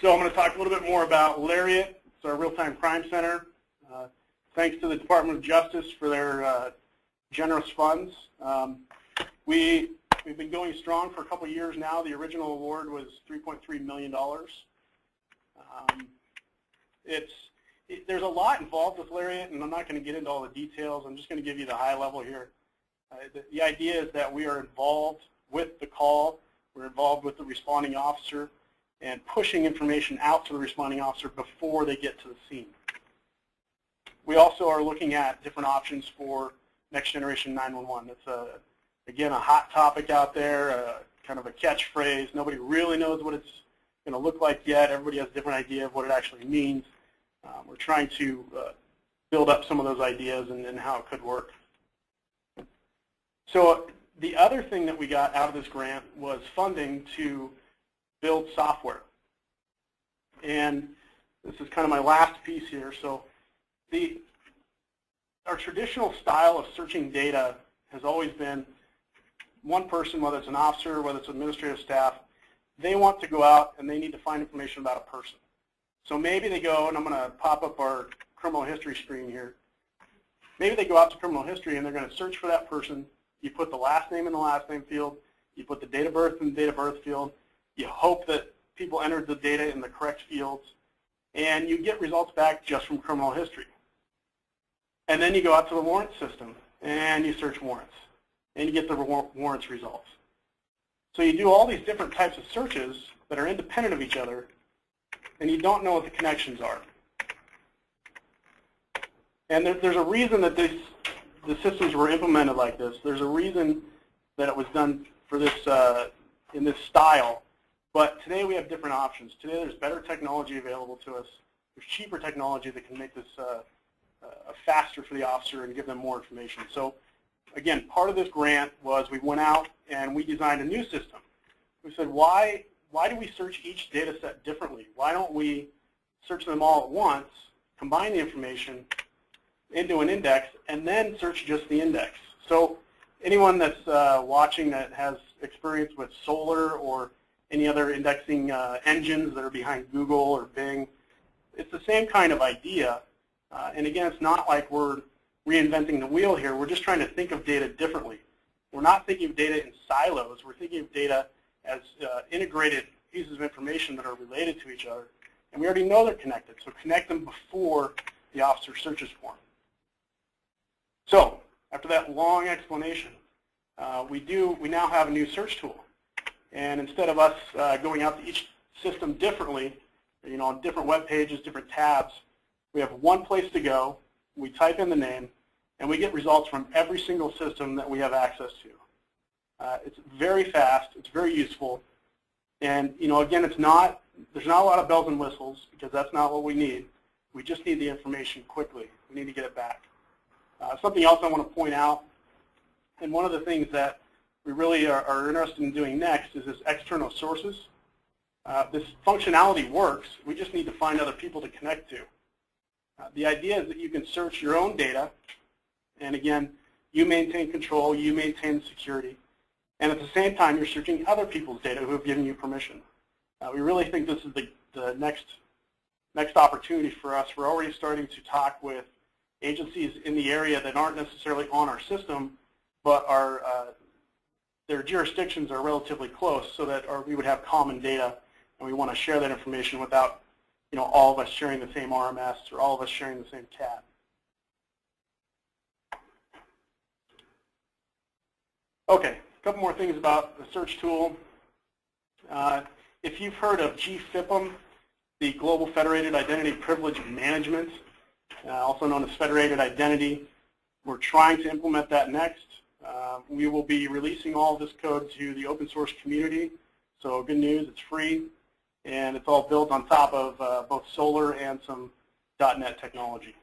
So I'm going to talk a little bit more about LARIAT. It's our real-time crime center. Thanks to the Department of Justice for their generous funds. We've been going strong for a couple of years now. The original award was $3.3 million. There's a lot involved with LARIAT, and I'm not going to get into all the details. I'm just going to give you the high level here. The idea is that we are involved with the call. We're involved with the responding officer and pushing information out to the responding officer before they get to the scene. We also are looking at different options for next generation 911. It's again a hot topic out there, kind of a catchphrase. Nobody really knows what it's going to look like yet. Everybody has a different idea of what it actually means. We're trying to build up some of those ideas and how it could work. So the other thing that we got out of this grant was funding to build software. And this is kind of my last piece here. So our traditional style of searching data has always been one person, whether it's an officer, whether it's administrative staff, they want to go out and they need to find information about a person. So maybe they go, and I'm going to pop up our criminal history screen here. Maybe they go out to criminal history and they're going to search for that person. You put the last name in the last name field. You put the date of birth in the date of birth field. You hope that people entered the data in the correct fields. And you get results back just from criminal history. And then you go out to the warrant system and you search warrants. And you get the warrants results. So you do all these different types of searches that are independent of each other, and you don't know what the connections are. And there's a reason that the systems were implemented like this. There's a reason that it was done for this in this style. But today we have different options. Today there's better technology available to us. There's cheaper technology that can make this faster for the officer and give them more information. So again, part of this grant was we went out and we designed a new system. We said, why do we search each data set differently? Why don't we search them all at once, combine the information into an index, and then search just the index? So anyone that's watching that has experience with Solr or any other indexing engines that are behind Google or Bing, it's the same kind of idea. And again, it's not like we're reinventing the wheel here. We're just trying to think of data differently. We're not thinking of data in silos. We're thinking of data as integrated pieces of information that are related to each other. And we already know they're connected, so connect them before the officer searches for them. So after that long explanation, we now have a new search tool. And instead of us going out to each system differently, on different web pages, different tabs, we have one place to go. We type in the name, and we get results from every single system that we have access to. It's very fast. It's very useful. And again, there's not a lot of bells and whistles because that's not what we need. We just need the information quickly. We need to get it back. Something else I want to point out, and one of the things that we really are interested in doing next is this external sources. This functionality works. We just need to find other people to connect to. The idea is that you can search your own data, and again, you maintain control, you maintain security, and at the same time, you're searching other people's data who have given you permission. We really think this is the next opportunity for us. We're already starting to talk with agencies in the area that aren't necessarily on our system, but their jurisdictions are relatively close, so that we would have common data, and we want to share that information without all of us sharing the same RMS or all of us sharing the same tab. Okay, a couple more things about the search tool. If you've heard of GFIPM, the Global Federated Identity Privilege Management, also known as Federated Identity, we're trying to implement that next. We will be releasing all of this code to the open source community. So good news, it's free. And it's all built on top of both Solr and some .NET technology.